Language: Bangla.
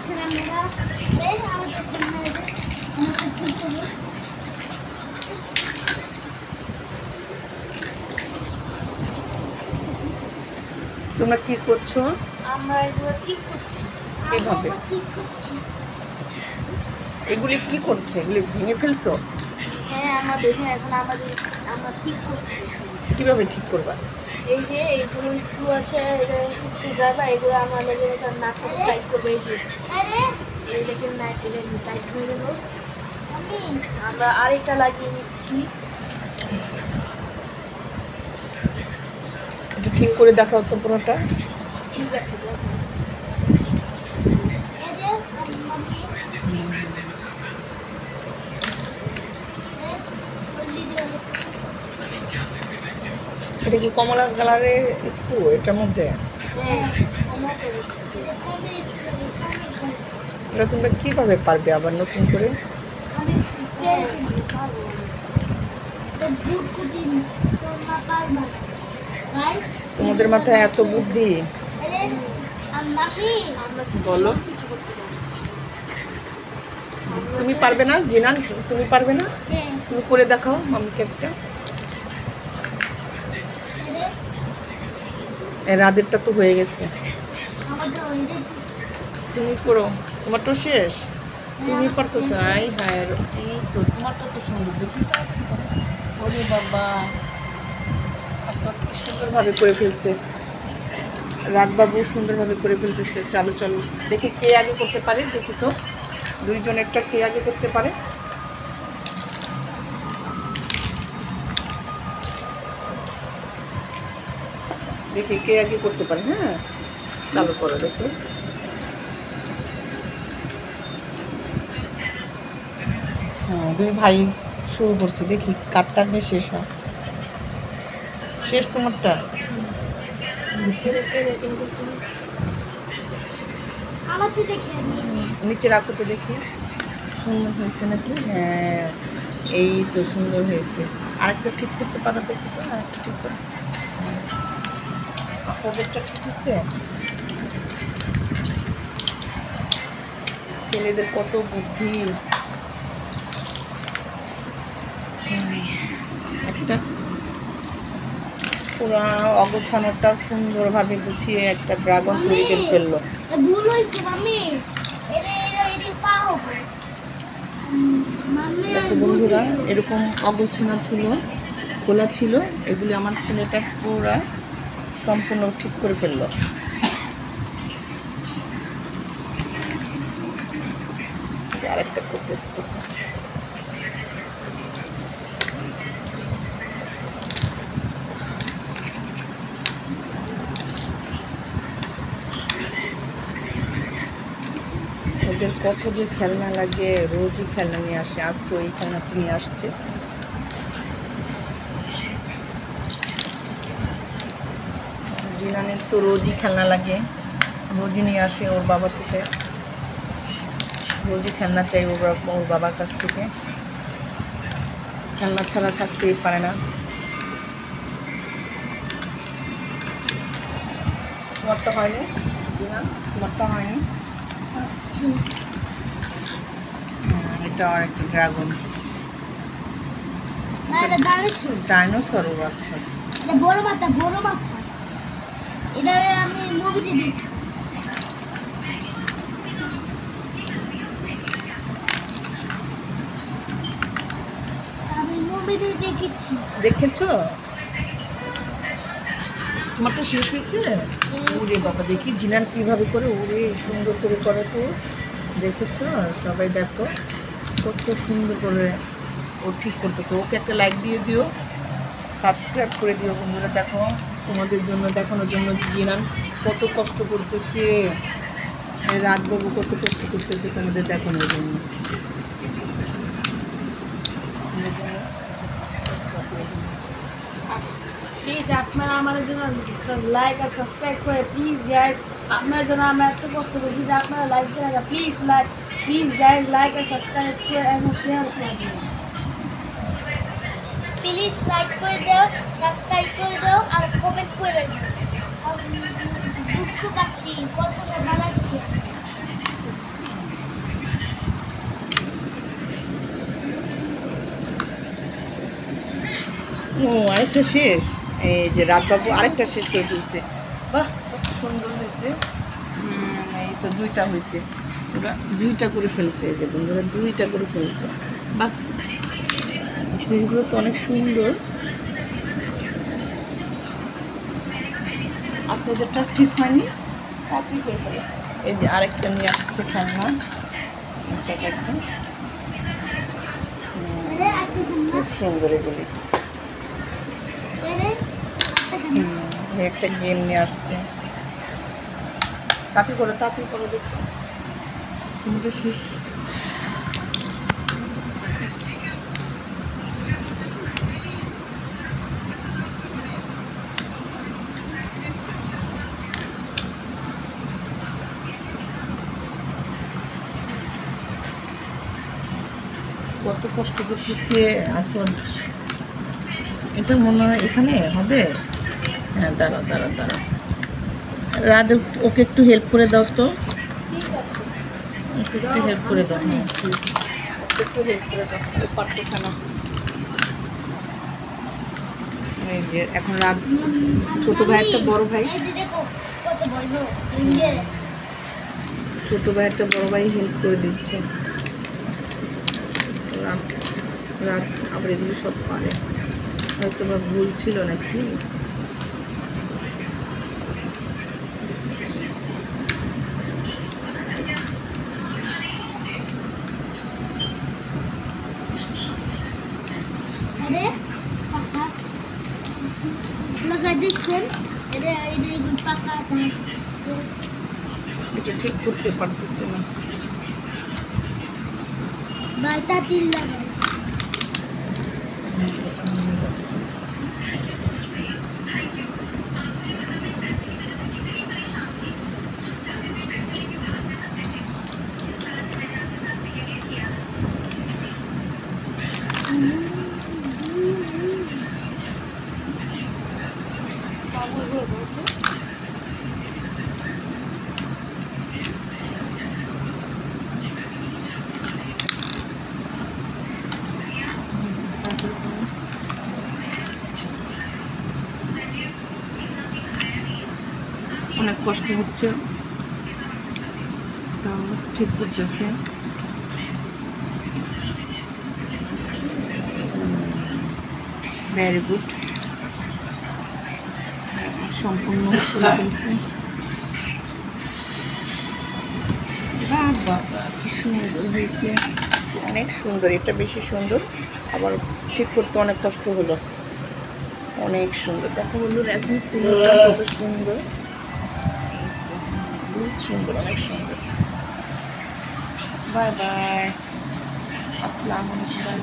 আছেন আপনারা? এই আমাদের তোমরা কি করছো? আমরা এগুলো ঠিক করছি। কিভাবে? আমরা ঠিক করছি। এগুলি কি করছে? এগুলি ভেঙে ফেলছো? হ্যাঁ, আমরা দেখে এখন আমরা ঠিক করছি। কিভাবে ঠিক করবা? এই যে এইগুলো স্ক্রু আছে, এটা স্ক্রু ড্রাইভার, এগুলো আমরা লেগে নাট টাইট করবো। এই যে এই লেগে নাট টাইট হয়ে গেল। আমরা আরেকটা লাগিয়ে নিচ্ছি। এটা ঠিক করে দেখাও তো পুরোটা। ঠিক আছে, দেখো। এটা কি কমলা কালারের স্ক্রু এটার মধ্যে? হ্যাঁ, এটা তোমরা কিভাবে পারবে আবার নতুন করে? তোমাদের মাথায় এত বুদ্ধি? বলো। তুমি পারবে না জিনান? তুমি পারবে না? তুমি করে দেখাও মামিকে একটা। রাদেরটা তো হয়ে গেছে, তুমি করো। তোমারটা শেষ, তুমি পারতেছো। আই হায়, এই তো তোমারটা তো সুন্দর দেখি। ওরে বাবা, আসাদ কি সুন্দরভাবে করে ফেলছে। রাতবাবু সুন্দরভাবে করে ফেলতেছে। চলো চলো দেখি কে আগে করতে পারে। দেখি তো দুইজনেরটা কে আগে করতে পারে। দেখি কে আগে করতে পারে। হ্যাঁ, চালু করো দেখি। হ্যাঁ, দুই ভাই শুরু করছে। দেখি কাটটা আগে শেষ হয়। শেষ তোমারটা? নিচে রাখো তো দেখি সুন্দর হয়েছে নাকি। হ্যাঁ, এই তো সুন্দর হয়েছে। আরেকটা ঠিক করতে পারো দেখি তো। আরেকটা ঠিক করো। আসাদেরটা ঠিক হচ্ছে। ছেলেদের কত বুদ্ধি। একটা পুরা অগোছানোটা সুন্দরভাবে গুছিয়ে একটা ড্রাগন তৈরি করে ফেললো। দেখো বন্ধুরা, এরকম অগোছানো ছিল, খোলা ছিল। এগুলি আমার ছেলেটা পুরা সম্পূর্ণ ঠিক করে ফেললো। আরেকটা করতেছে তো। ওদের কত যে খেলনা লাগে, রোজই খেলনা নিয়ে আসে। আজকে ওই খেলনাটা নিয়ে আসছে। জিনানের তো রোজই খেলনা লাগে, রোজই নিয়ে আসে ওর বাবা থেকে। রোজই খেলনা চাই ওর বাবার কাছ থেকে। খেলনা ছাড়া থাকতেই পারে না। তোমারটা হয়নি জিনান? তোমারটা হয়নি? এটা আর একটা ড্রাগন, ডাইনোসর। ও আচ্ছা আচ্ছা, বড় মাথা, বড় মাথা। এটা আমি মুভিতে দেখি। আমি মুভিতে দেখেছি। দেখেছো? তোমারটা শেষ হয়েছে? ওরে বাবা, দেখি জিনান কিভাবে করে। ওরে সুন্দর করে করে তো। দেখেছো? সবাই দেখো কত সুন্দর করে ও ঠিক করতেছে। ওকে একটা লাইক দিয়ে দিও, সাবস্ক্রাইব করে দিও বন্ধুরা। দেখো তোমাদের জন্য, দেখানোর জন্য জিনান কত কষ্ট করতেছে। রাতবাবু কত কষ্ট করতেছে তোমাদের দেখানোর জন্য। প্লিজ আপনারা আমাদের জন্য লাইক আর সাবস্ক্রাইব করে প্লিজ গাইজ। আপনার জন্য আমরা এত কষ্ট করি, যদি আপনারা লাইক দেন না, প্লিজ গাইজ লাইক আর সাবস্ক্রাইব করে এবং শেয়ার করে দিন। প্লিজ লাইক করে দাও, সাবস্ক্রাইব করে দাও আর কমেন্ট করে দাও। দুঃখ পাচ্ছি, কষ্টটা বাড়াচ্ছি। ও আরেকটা শেষ, এই যে রাতবাবু আরেকটা শেষ করে ফেলছে। বাহ কত সুন্দর হয়েছে। এই তো 2টা হয়েছে, ওরা 2টা করে ফেলছে, এই যে বন্ধুরা 2টা করে ফেলছে। বাহ জিনিসগুলো তো অনেক সুন্দর। আচ্ছা ওদেরটা ঠিক হয়নি, কপি হয়ে গেল। এই যে আরেকটা নিয়ে আসছে খেলনা, এটা দেখো খুব সুন্দর এগুলি। একটা গেম নিয়ে আসছে, তাড়াতাড়ি করো দেখো তুমি শেষ। কত কষ্ট করতেছে আসল। এটা মনে হয় এখানে হবে। হ্যাঁ দাঁড়াও রাত, ওকে একটু হেল্প করে দাও তো, ঠিক আছে। একটু হেল্প করে দাও। হ্যাঁ একটু হেল্প করে দাও, ও পারতেছে না। এই যে এখন রাত, ছোট ভাই একটা বড় ভাই, ছোট ভাই একটা বড় ভাই হেল্প করে দিচ্ছে। রাত আবার এগুলো সব পারে, হয়তো বা ভুল ছিল নাকি। अरे पाका लगा देखছেন এটা এটা পাকা এটা ঠিক করতে পারতেছে না। বাইটা তিল লাগাই অনেক কষ্ট হচ্ছে, তাও ঠিক করতেছে। ভেরি গুড, সম্পূর্ণ করে ফেলছে। বাবা কি সুন্দর হয়েছে, অনেক সুন্দর। এটা বেশি সুন্দর, আবার ঠিক করতে অনেক কষ্ট হলো। অনেক সুন্দর, দেখো বন্ধুরা এখন পুরোটা কত সুন্দর, বহুত সুন্দর, অনেক সুন্দর। বাই বাই, আসসালামু আলাইকুম।